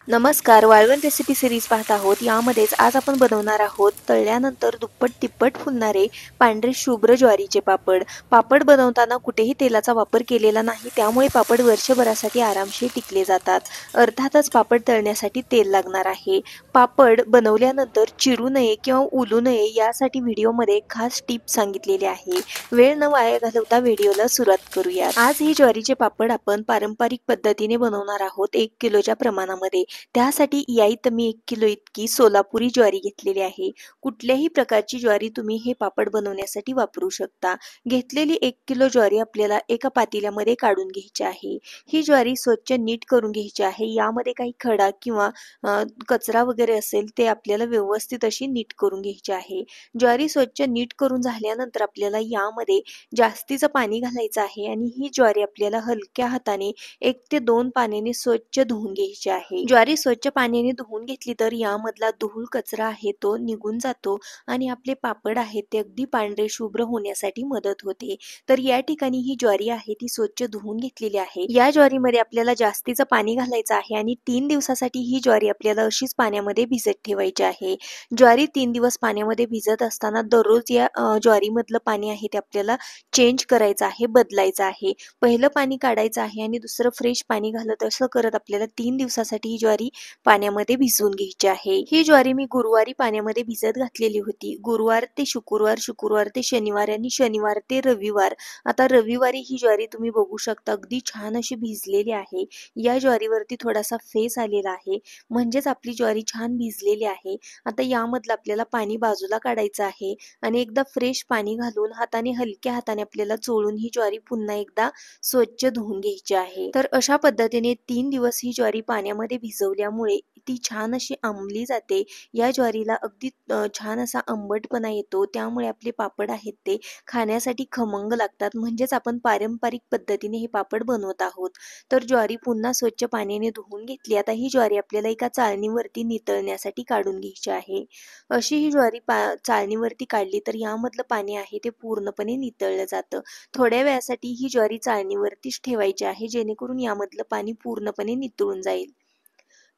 नमस्कार, वाळवण recipe series पाहत आहोत. यामध्येच आज आपण बनवणार आहोत तळल्यानंतर दुप्पट तिप्पट फुलणारे पांढरे शुभ्र ज्वारीचे पापड. पापड बनवताना कुठेही तेलाचा वापर केलेला नाही, त्यामुळे पापड वर्षभरासाठी आरामशीर टिकले जातात. अर्थातच पापड तळण्यासाठी तेल लागणार आहे. पापड बनवल्यानंतर चिरू नये किंवा उलू नये यासाठी व्हिडिओमध्ये खास टिप सांगितलेली आहे. वेळ न वाया घालवता व्हिडिओला सुरुवात करूया. आज ही ज्वारीचे पापड आपण पारंपरिक पद्धतीने बनवणार आहोत 1 किलोच्या प्रमाणामध्ये. त्यासाठी याईत मी 1 किलो इतकी सोलापुरी ज्वारी घेतलेली आहे. कुठल्याही प्रकारची ज्वारी तुम्ही हे पापड बनवण्यासाठी वापरू शकता. घेतलेली 1 किलो ज्वारी आपल्याला एका पातेल्यामध्ये काढून घ्यायची आहे. ही ज्वारी स्वच्छ नीट करून घ्यायची आहे. यामध्ये काही खडा किंवा कचरा वगैरे असेल ते आपल्याला व्यवस्थित अशी नीट करून घ्यायची आहे. ज्वारी स्वच्छ नीट करून झाल्यानंतर आपल्याला यामध्ये जास्तीचं पाणी घालायचं आहे आणि ही ज्वारी आपल्याला हलक्या हाताने 1 ते 2 पाण्याने स्वच्छ धुवून घ्यायची आहे. ज्वारी स्वच्छ पाण्याने धुवून घेतली तर यामधला धूळ कचरा आहे तो निघून जातो आणि आपले पापड आहेत ते अगदी पांढरे शुभ्र होण्यासाठी मदत होते. तर या ठिकाणी ही ज्वारी आहे ती स्वच्छ धुवून घेतलेली आहे. या ज्वारीमध्ये आपल्याला जास्तीचं पाणी घालायचं आहे आणि 3 दिवसासाठी ही ज्वारी आपल्याला अशीच पाण्यामध्ये भिजत ठेवायची आहे. ज्वारी 3 दिवस पाण्यामध्ये भिजत असताना दररोज या ज्वारीमधलं पाणी आहे ते आपल्याला चेंज करायचं आहे, बदलायचं आहे. पहिलं पाणी काढायचं आहे आणि दुसरं फ्रेश पाणी घालत असं करत आपल्याला 3 दिवसासाठी ही ज्वारी पाण्यामध्ये भिजवून घ्यायची आहे. ही ज्वारी मी गुरुवारी पाण्यामध्ये भिजत घातलेली होती. गुरुवार ते शुक्रवार, शुक्रवार ते शनिवार आणि शनिवार ते रविवार. आता रविवारी ही ज्वारी तुम्ही बघू शकता अगदी छान अशी भिजलेली आहे. या ज्वारीवरती थोडासा फेस आलेला आहे, म्हणजेच आपली ज्वारी छान भिजलेली आहे. आता यामधलं आपल्याला पाणी बाजूला काढायचं आहे आणि एकदा फ्रेश पाणी घालून हाताने हलक्या हाताने आपल्याला चोळून ही ज्वारी पुन्हा एकदा स्वच्छ धुवून घ्यायची आहे. तर अशा पद्धतीने 3 दिवस ही ज्वारी पाण्यामध्ये भिजवल्यामुळे ती छान अशी आंबली जाते. या ज्वारीला अगदी छान असा आंबटपणा येतो. त्यामुळे आपले पापड आहेत ते खाण्यासाठी खमंग लागतात. म्हणजेच आपण पारंपरिक पद्धतीने हे पापड बनवत आहोत. तर ज्वारी पुन्हा स्वच्छ पाण्याने धुवून घेतली. आता ही ज्वारी आपल्याला एका चाळणीवरती नितळण्यासाठी काढून घ्यायची आहे. अशी ही ज्वारी चाळणीवरती काढली तर यामधलं पाणी आहे ते पूर्णपणे नितळलं जातं. थोड्या वेळासाठी ही ज्वारी चाळणीवरतीच ठेवायची आहे, जेणेकरून यामधलं पाणी पूर्णपणे नितळून जाईल.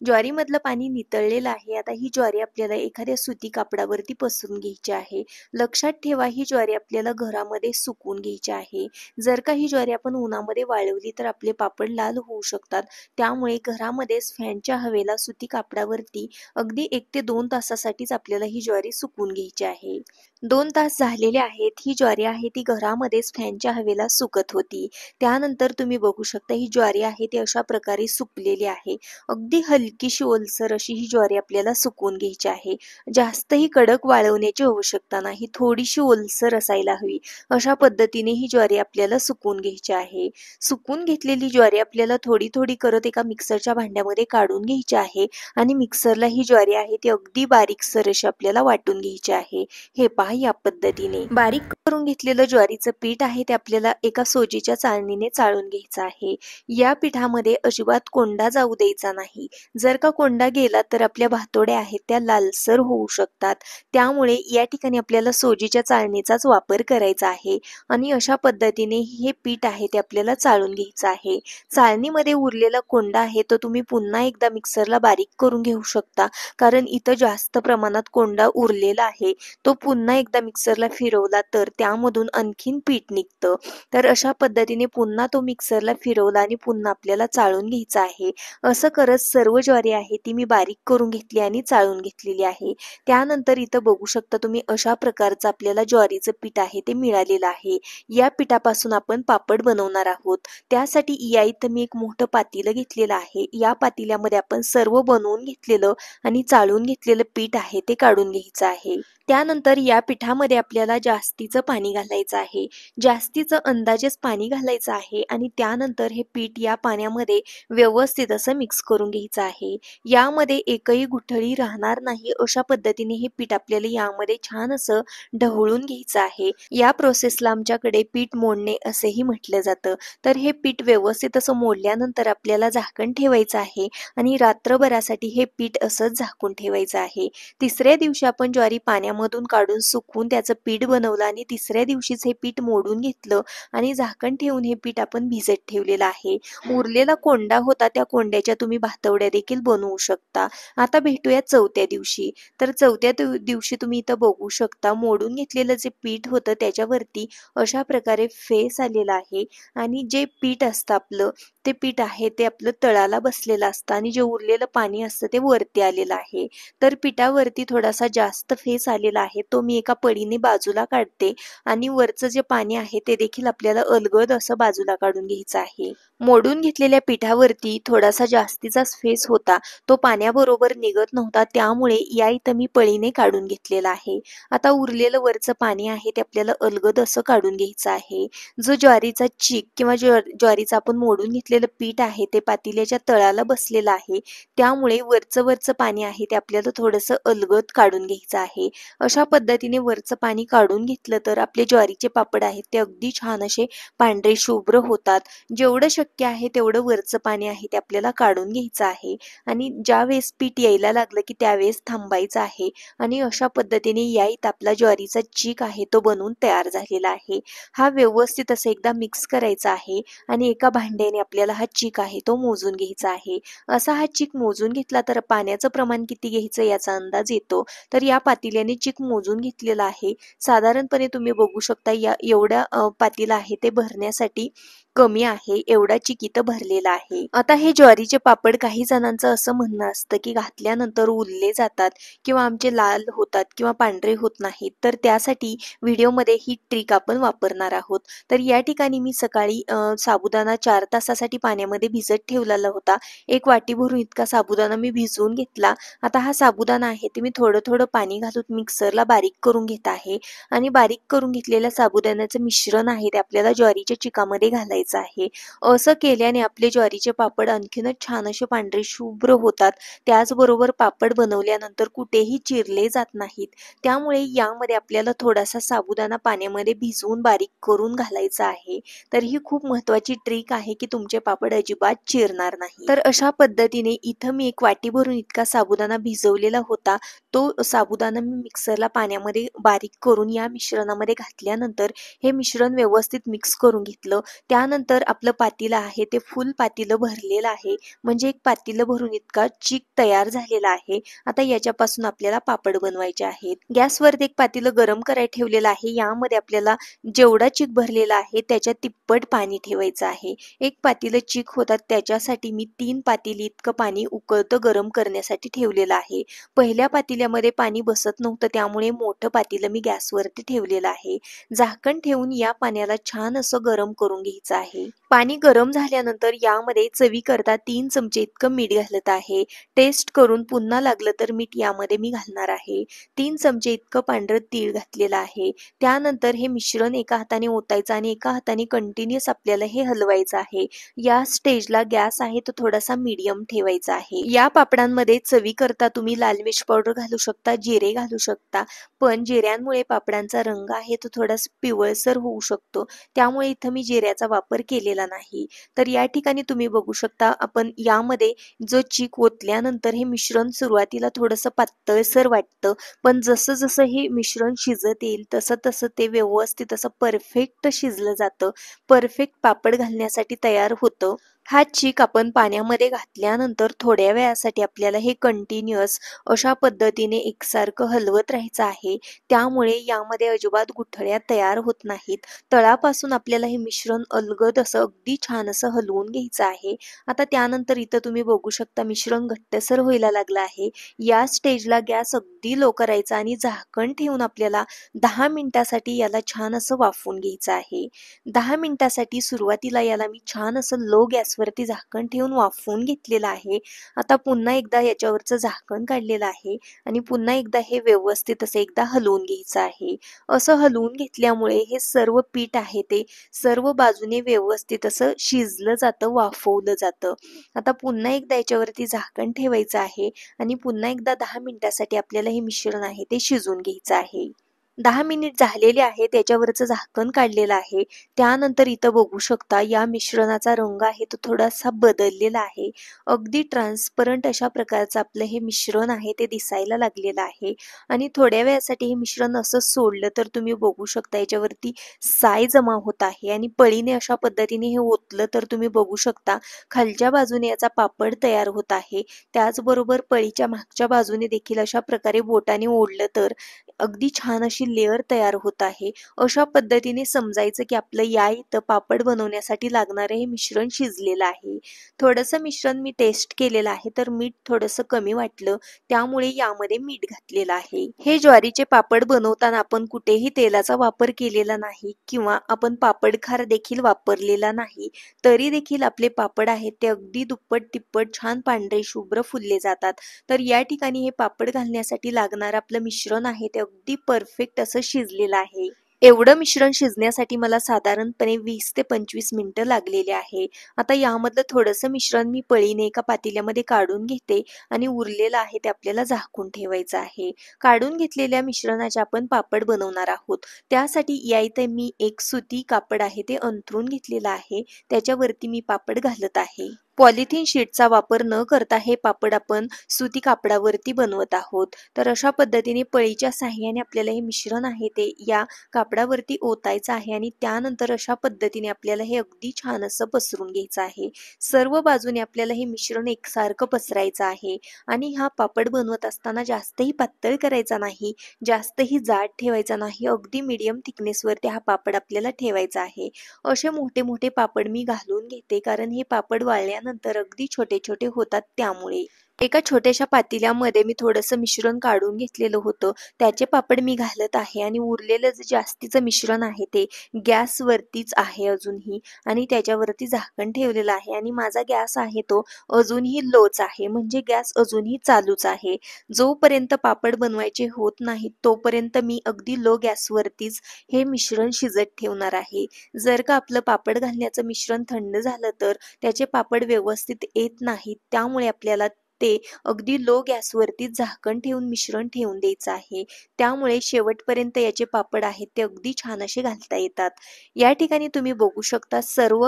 ज्वारीमधलं पाणी नितळलेलं आहे. आता ही ज्वारी आपल्याला एखाद्या सुती कापडावरती पसरून घ्यायची आहे. लक्षात ठेवा ही ज्वारी आपल्याला घरामध्ये सुकवून घ्यायची आहे. जर का ही ज्वारी आपण उन्हामध्ये वाळवली तर आपले पापड लाल होऊ शकतात. त्यामुळे घरामध्येच फॅनच्या हवेला सुती कापडावरती अगदी 1 ते 2 तासासाठीच आपल्याला ही ज्वारी सुकवून घ्यायची आहे. 2 तास झालेले आहेत. ही ज्वारी आहे ती घरामध्येच फॅनच्या हवेला सुकत होती. त्यानंतर तुम्ही बघू शकता ही ज्वारी आहे ती अशा प्रकारे सुकलेली आहे. अगदी हलकीशी ओलसर अशी ही ज्वारी आपल्याला सुकवून घ्यायची आहे. जास्तही कडक वाळवण्याची आवश्यकता नाही, थोडीशी ओलसर असायला हवी. अशा पद्धतीने ही ज्वारी आपल्याला सुकवून घ्यायची आहे. सुकवून घेतलेली ज्वारी आपल्याला थोडी थोडी करत एका मिक्सरच्या भांड्यामध्ये काढून घ्यायची आहे आणि मिक्सरला ही ज्वारी आहे ती अगदी बारीकसर अशी आपल्याला वाटून घ्यायची आहे. हे पहा या पद्धतीने बारीक करून घेतलेलं ज्वारीचं पीठ आहे ते आपल्याला एका सोजीच्या चाळणीने चाळून घ्यायचं आहे. या पिठामध्ये अजिबात कोंडा जाऊ द्यायचा नाही. जर का कोंडा गेला तर आपल्या भातोड्या आहेत त्या लालसर होऊ शकतात. त्यामुळे या ठिकाणी आपल्याला सोजीच्या चाळणीचाच वापर करायचा आहे आणि अशा पद्धतीने हे पीठ आहे ते आपल्याला चाळून घ्यायचं आहे. चाळणीमध्ये उरलेला कोंडा आहे तो तुम्ही पुन्हा एकदा मिक्सरला बारीक करून घेऊ शकता, कारण इथं जास्त प्रमाणात कोंडा उरलेला आहे. तो पुन्हा एकदा मिक्सरला फिरवला तर त्यामधून आणखीन पीठ निघतं. तर अशा पद्धतीने पुन्हा तो मिक्सरला फिरवला आणि पुन्हा आपल्याला चाळून घ्यायचा आहे. असं करत सर्व ज्वारी आहे ती मी बारीक करून घेतली आणि चाळून घेतलेली आहे. त्यानंतर इथं बघू शकता तुम्ही अशा प्रकारचं आपल्याला ज्वारीचं पीठ आहे ते मिळालेलं आहे. या पिठापासून आपण पापड बनवणार आहोत. त्यासाठी या इथं मी एक मोठं पातेलं घेतलेलं आहे. या पातेल्यामध्ये आपण सर्व बनवून घेतलेलं आणि चाळून घेतलेलं पीठ आहे ते काढून घ्यायचं आहे. त्यानंतर या पिठामध्ये आपल्याला जास्तीचं पाणी घालायचं आहे. जास्तीचं अंदाजेच पाणी घालायचं आहे आणि त्यानंतर हे पीठ या पाण्यामध्ये व्यवस्थित असं मिक्स करून घ्यायचं आहे. यामध्ये एकही गुठळी राहणार नाही अशा पद्धतीने हे पीठ आपल्याला यामध्ये छान असं ढवळून घ्यायचं आहे. या प्रोसेसला आमच्याकडे पीठ मोडणे असेही म्हटलं जातं. तर हे पीठ व्यवस्थित असं मोडल्यानंतर आपल्याला झाकण ठेवायचं आहे आणि रात्रभरासाठी हे पीठ असंच झाकून ठेवायचं आहे. तिसऱ्या दिवशी आपण ज्वारी पाण्यामधून काढून सुकवून त्याचं पीठ बनवलं आणि तिसऱ्या दिवशीच हे पीठ मोडून घेतलं आणि झाकण ठेवून हे पीठ आपण भिजत ठेवलेलं आहे. उरलेला कोंडा होता त्या कोंड्याच्या तुम्ही भातवड्या देखील बनवू शकता. आता भेटूया चौथ्या दिवशी. तर चौथ्या दिवशी तुम्ही इथं बघू शकता मोडून घेतलेलं जे पीठ होतं त्याच्यावरती अशा प्रकारे फेस आलेला आहे आणि जे पीठ असतं आपलं ते पीठ आहे ते आपलं तळाला बसलेलं असतं आणि जे उरलेलं पाणी असतं ते वरती आलेलं आहे. तर पिठावरती थोडासा जास्त फेस आलेला आहे तो मी एका पळीने बाजूला काढते आणि वरचं जे पाणी आहे ते देखील आपल्याला अलगद असं बाजूला काढून घ्यायचं आहे. मोडून घेतलेल्या पिठावरती थोडासा जास्तीचाच फेस होता तो पाण्याबरोबर निघत नव्हता त्यामुळे या इथं मी पळीने काढून घेतलेला आहे. आता उरलेलं वरचं पाणी आहे ते आपल्याला अलगद असं काढून घ्यायचं आहे. जो ज्वारीचा चीक किंवा ज्वारीचं आपण मोडून घेतलेलं पीठ आहे ते पातेल्याच्या तळाला बसलेलं आहे त्यामुळे वरचं पाणी आहे ते आपल्याला थोडंसं अलगद काढून घ्यायचं आहे. अशा पद्धतीने वरचं पाणी काढून घेतलं तर आपले ज्वारीचे पापड आहेत ते अगदी छान असे पांढरे शुभ्र होतात. जेवढं शक्य आहे तेवढं वरचं पाणी आहे ते आपल्याला काढून घ्यायचं आहे आणि ज्यावेळेस पीठ यायला लागलं की त्यावेळेस थांबायचं आहे आणि अशा पद्धतीने या इथं आपला ज्वारीचा चीक आहे तो बनवून तयार झालेला आहे. हा व्यवस्थित असं एकदा मिक्स करायचा आहे आणि एका भांड्याने आपल्याला हा चीक आहे तो मोजून घ्यायचा आहे. असा हा चीक मोजून घेतला तर पाण्याचं प्रमाण किती घ्यायचं याचा अंदाज येतो. तर या पातेल्याने चीक मोजून घेतलेला आहे. साधारणपणे तुम्ही बघू शकता या एवढ्या पातेलं आहे ते भरण्यासाठी कमी आहे एवढा चिक इथं भरलेला आहे. आता हे ज्वारीचे पापड काही जणांचं असं म्हणणं असतं की घातल्यानंतर उरले जातात किंवा आमचे लाल होतात किंवा पांढरे होत नाहीत तर त्यासाठी व्हिडिओमध्ये ही ट्रिक आपण वापरणार आहोत. तर या ठिकाणी मी सकाळी साबुदाणा 4 तासासाठी पाण्यामध्ये भिजत ठेवलेला होता. एक वाटी भरून इतका साबुदाणा मी भिजवून घेतला. आता हा साबुदाणा आहे ते मी थोडं पाणी घालून मिक्सरला बारीक करून घेत आहे आणि बारीक करून घेतलेल्या साबुदाण्याचं मिश्रण आहे ते आपल्याला ज्वारीच्या चिकामध्ये घालायचं आहे. असं केल्याने आपले ज्वारीचे पापड आणखीनच छान असे पांढरे शुभ्र होतात. त्याचबरोबर पापड बनवल्यानंतर कुठेही चिरले जात नाहीत. त्यामुळे यामध्ये आपल्याला थोडासा साबुदाणा पाण्यामध्ये भिजवून बारीक करून घालायचा आहे. तर ही खूप महत्त्वाची ट्रिक आहे की तुमचे पापड अजिबात चिरणार नाही. तर अशा पद्धतीने इथं मी एक वाटी भरून इतका साबुदाणा भिजवलेला होता. तो साबुदाणा मी मिक्सरला पाण्यामध्ये बारीक करून या मिश्रणामध्ये घातल्यानंतर हे मिश्रण व्यवस्थित मिक्स करून घेतलं. त्यानंतर आपलं पातेलं आहे ते फुल पातेलं भरलेलं आहे. म्हणजे एक पातेलं भरून इतका चीक तयार झालेला आहे. आता याच्यापासून आपल्याला पापड बनवायचे आहेत. गॅसवरती एक पातेलं गरम करायला ठेवलेलं आहे. यामध्ये आपल्याला जेवढा चीक भरलेला आहे त्याच्या तिप्पट पाणी ठेवायचं आहे. एक पातेलं चीक होतात त्याच्यासाठी मी 3 पातेली इतकं पाणी उकळतं गरम करण्यासाठी ठेवलेलं आहे. पहिल्या पातेल्यामध्ये पाणी बसत नव्हतं त्यामुळे मोठं पातेलं मी गॅसवरती ठेवलेलं आहे. झाकण ठेवून या पाण्याला छान असं गरम करून घ्यायचं आहे. पाणी गरम झाल्यानंतर यामध्ये चवीकरता 3 चमचे इतकं मीठ घालत आहे. टेस्ट करून पुन्हा लागलं तर मीठ यामध्ये मी घालणार आहे. 3 चमचे इतकं पांढरं तीळ घातलेलं आहे. त्यानंतर हे मिश्रण एका हाताने ओतायचं आणि एका हाताने कंटिन्युअस आपल्याला हे हलवायचं आहे. या स्टेजला गॅस आहे तो थोडासा मीडियम ठेवायचा आहे. या पापडांमध्ये चवीकरता तुम्ही लाल मिर्च पावडर घालू शकता, जिरे घालू शकता. पण जिऱ्यांमुळे पापडांचा रंग आहे तो थोडासा पिवळसर होऊ शकतो. त्यामुळे इथं मी जिऱ्याचा वापर केलेला नाही. तर या ठिकाणी तुम्ही बघू शकता आपण यामध्ये जो चीक ओतल्यानंतर हे मिश्रण सुरुवातीला थोडंसं पातळसर वाटतं. पण जसं हे मिश्रण शिजत येईल तसं ते व्यवस्थित असं परफेक्ट शिजलं जातं. परफेक्ट पापड घालण्यासाठी तयार होतं. हा चीक आपण पाण्यामध्ये घातल्यानंतर थोड्या वेळासाठी आपल्याला हे कंटिन्युअस अशा पद्धतीने एकसारखं हलवत राहायचं आहे. त्यामुळे यामध्ये अजिबात गुठळ्या तयार होत नाहीत. तळापासून आपल्याला हे मिश्रण अलगद असं अगदी छान असं हलवून घ्यायचं आहे. आता त्यानंतर इथं तुम्ही बघू शकता मिश्रण घट्टसर व्हायला लागलं आहे. या स्टेजला गॅस अगदी लो करायचा आणि झाकण ठेवून आपल्याला 10 मिनिटासाठी याला छान असं वाफवून घ्यायचं आहे. 10 मिनिटासाठी सुरुवातीला याला मी छान असं लो गॅसवरती झाकण ठेवून वाफवून घेतलेलं आहे. आता पुन्हा एकदा याच्यावरचं झाकण काढलेलं आहे आणि पुन्हा एकदा हे व्यवस्थित असं एकदा हलवून घ्यायचं आहे. असं हलवून घेतल्यामुळे हे सर्व पीठ आहे ते सर्व बाजूने व्यवस्थित असं शिजलं जातं, वाफवलं जातं. आता पुन्हा एकदा याच्यावरती झाकण ठेवायचं आहे आणि पुन्हा एकदा 10 मिनिटासाठी आपल्याला हे मिश्रण आहे ते शिजवून घ्यायचं आहे. 10 मिनिट झालेले आहे. त्याच्यावरचं झाकण काढलेलं आहे. त्यानंतर इथं बघू शकता या मिश्रणाचा रंग आहे तो थोडासा बदललेला आहे. अगदी ट्रान्सपरंट अशा प्रकारचं आपलं हे मिश्रण आहे ते दिसायला लागलेलं आहे. आणि थोड्या वेळासाठी हे मिश्रण असं सोडलं तर तुम्ही बघू शकता याच्यावरती साय जमा होत आहे आणि पळीने अशा पद्धतीने हे ओतलं तर तुम्ही बघू शकता खालच्या बाजूने याचा पापड तयार होत आहे. त्याचबरोबर पळीच्या मागच्या बाजूने देखील अशा प्रकारे बोटाने ओढलं तर अगदी छान अशी लेयर तयार होत आहे. अशा पद्धतीने समजायचं की आपलं या इथं पापड बनवण्यासाठी लागणारं हे मिश्रण शिजलेलं आहे. थोडंसं मिश्रण मी टेस्ट केलेलं आहे तर मीठ थोडंसं कमी वाटलं, त्यामुळे यामध्ये मीठ घातलेलं आहे. हे ज्वारीचे पापड बनवताना आपण कुठेही तेलाचा वापर केलेला नाही किंवा आपण पापड खार देखील वापरलेला नाही. तरी देखील आपले पापड आहेत ते अगदी दुप्पट तिप्पट छान पांढरे शुभ्र फुलले जातात. तर या ठिकाणी हे पापड घालण्यासाठी लागणारं आपलं मिश्रण आहे ते अगदी परफेक्ट असं शिजलेलं आहे. एवढं मिश्रण शिजण्यासाठी मला साधारणपणे 20 ते 25 मिनिटं लागलेली आहे. आता यामधलं थोडंसं मिश्रण मी पळीने एका पातेल्यामध्ये काढून घेते आणि उरलेलं आहे ते आपल्याला झाकून ठेवायचं आहे. काढून घेतलेल्या मिश्रणाचे आपण पापड बनवणार आहोत. त्यासाठी या इथे मी एक सुती कापड आहे ते अंथरून घेतलेलं आहे. त्याच्यावरती मी पापड घालत आहे. पॉलिथिन शीटचा वापर न करता हे पापड आपण सुती कापडावरती बनवत आहोत. तर अशा पद्धतीने पळीच्या साहाय्याने आपल्याला हे मिश्रण आहे ते या कापडावरती ओतायचं आहे आणि त्यानंतर अशा पद्धतीने आपल्याला हे अगदी छान असं पसरून घ्यायचं आहे. सर्व बाजूने आपल्याला हे मिश्रण एकसारखं पसरायचं आहे आणि हा पापड बनवत असताना जास्तही पातळ करायचा नाही, जास्तही जाड ठेवायचा नाही. अगदी मीडियम थिकनेसवरती हा पापड आपल्याला ठेवायचा आहे. असे मोठे मोठे पापड मी घालून घेते कारण हे पापड वाळल्यानंतर अगदी छोटे छोटे होतात त्यामुळे. एका छोट्याशा पातेल्यामध्ये मी थोडंसं मिश्रण काढून घेतलेलं होतं. त्याचे पापड मी घालत आहे आणि उरलेलं जे जास्तीचं मिश्रण आहे ते गॅसवरतीच आहे अजूनही आणि त्याच्यावरती झाकण ठेवलेलं आहे आणि माझा गॅस आहे तो अजूनही लोच आहे, म्हणजे गॅस अजूनही चालूच आहे. जोपर्यंत पापड बनवायचे होत नाहीत तोपर्यंत मी अगदी लो गॅसवरतीच हे मिश्रण शिजत ठेवणार आहे. जर का आपलं पापड घालण्याचं मिश्रण थंड झालं तर त्याचे पापड व्यवस्थित येत नाहीत. त्यामुळे आपल्याला ते अगदी लो गॅसवरती झाकण ठेवून मिश्रण ठेवून द्यायचं आहे. त्यामुळे शेवटपर्यंत याचे पापड आहेत ते अगदी छान असे घालता येतात. या ठिकाणी तुम्ही बघू शकता सर्व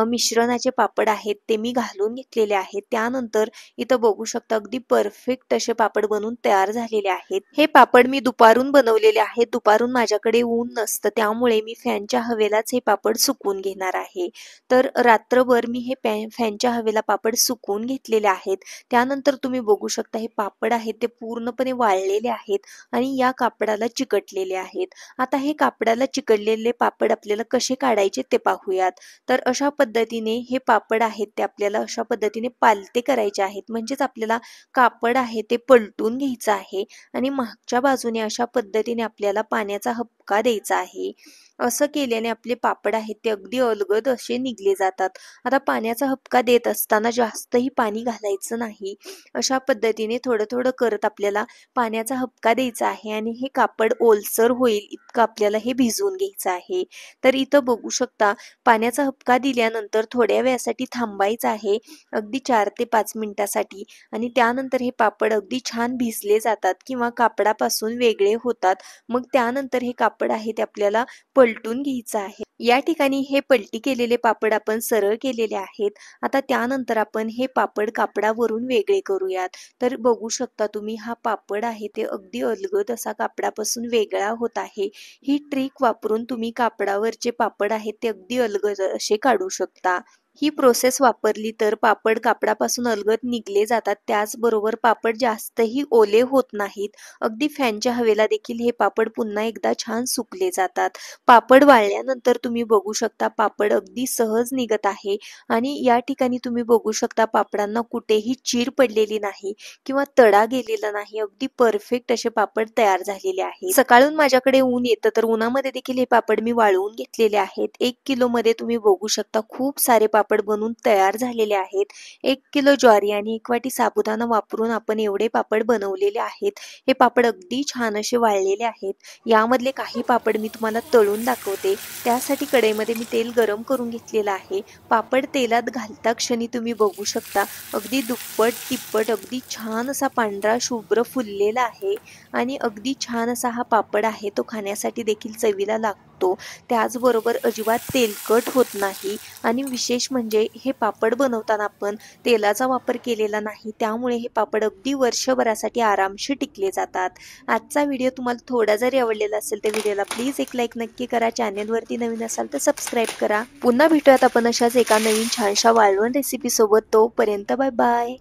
मिश्रणाचे पापड आहेत ते मी घालून घेतलेले आहेत. त्यानंतर इथं बघू शकता अगदी परफेक्ट असे पापड बनून तयार झालेले आहेत. हे पापड मी दुपारून बनवलेले आहेत. दुपारून माझ्याकडे ऊन नसतं त्यामुळे मी फॅनच्या हवेलाच हे पापड सुकवून घेणार आहे. तर रात्रभर मी हे फॅनच्या हवेला पापड सुकवून घेतलेले आहेत. त्यानंतर तुम्ही बघू शकता हे पापड आहेत ते पूर्णपणे वाळलेले आहेत आणि या कापडाला चिकटलेले आहेत. आता हे कापडाला चिकटलेले पापड आपल्याला कसे काढायचे ते पाहूयात. तर अशा पद्धतीने हे पापड आहेत ते आपल्याला अशा पद्धतीने पालते करायचे आहेत. म्हणजेच आपल्याला कापड आहे ते पलटून घ्यायचं आहे आणि मागच्या बाजूने अशा पद्धतीने आपल्याला पाण्याचा हबका द्यायचा आहे. असं केल्याने आपले पापड आहेत ते अगदी अलगद असे निघले जातात. आता पाण्याचा हबका देत असताना जास्तही पाणी घालायचं नाही. अशा पद्धतीने थोडं थोडं करत आपल्याला पाण्याचा हबका द्यायचा आहे आणि हे कापड ओलसर होईल इतकं आपल्याला हे भिजवून घ्यायचं आहे. तर इथं बघू शकता पाण्याचा हबका दिल्यानंतर थोड्या वेळासाठी थांबायचं आहे, अगदी 4 ते 5 मिनिटासाठी आणि त्यानंतर हे पापड अगदी छान भिजले जातात किंवा कापडापासून वेगळे होतात. मग त्यानंतर हे कापड आहे ते आपल्याला पलटून घ्यायचं आहे. या ठिकाणी हे पलटी केलेले पापड आपण सरळ केलेले आहेत. आता त्यानंतर आपण हे पापड कापडावरून वेगळे करूयात. तर बघू शकता तुम्ही हा पापड आहे ते अगदी अलगद असा कापडापासून वेगळा होत आहे. ही ट्रिक वापरून तुम्ही कापडावरचे पापड आहेत ते अगदी अलगद असे काढू शकता. ही प्रोसेस वापरली तर पापड कापडापासून अलगद निघले जातात. त्याचबरोबर पापड जास्तही ओले होत नाहीत. अगदी फॅनच्या हवेला देखील हे पापड पुन्हा एकदा छान सुकले जातात. पापड वाळल्यानंतर तुम्ही बघू शकता पापड अगदी सहज निघत आहे आणि या ठिकाणी तुम्ही बघू शकता पापडांना कुठेही चीर पडलेली नाही किंवा तडा गेलेला नाही. अगदी परफेक्ट असे पापड तयार झालेले आहे. सकाळून माझ्याकडे ऊन येतं तर उन्हामध्ये देखील हे पापड मी वाळवून घेतलेले आहेत. 1 किलो मध्ये तुम्ही बघू शकता खूप सारे पापड पापड बनवून तयार झालेले आहेत। 1 किलो ज्वारी आणि 1 वाटी साबुदाणा वापरून आपण एवढे पापड बनवलेले आहेत। हे पापड अगदी छान असे वाळलेले आहेत। यामधले काही पापड मी तुम्हाला तळून दाखवते। त्यासाठी कढईमध्ये मी तेल गरम करून घेतलेलं आहे। पापड तेलात घालता क्षणी तुम्ही बघू शकता अगदी दुप्पट तिप्पट अगदी छान असा पांढरा शुभ्र फुललेला आहे आणि अगदी छान असा हा पापड आहे तो खाण्यासाठी देखील चवीला लागतो। त्याचबरोबर अजिबात तेलकट होत नाही आणि विशेष म्हणजे हे पापड बनवताना आपण तेलाचा वापर केलेला नाही, त्यामुळे हे पापड अगदी वर्षभरासाठी आरामशीर टिकले जातात। आजचा व्हिडिओ तुम्हाला थोडा जरी आवडलेला असेल तर व्हिडिओला प्लीज एक लाईक नक्की करा। चॅनेलवरती नवीन असाल तर सबस्क्राईब करा। पुन्हा भेटूयात आपण अशाच एका नवीन छानशा वाळवण रेसिपी सोबत। तोपर्यंत बाय बाय।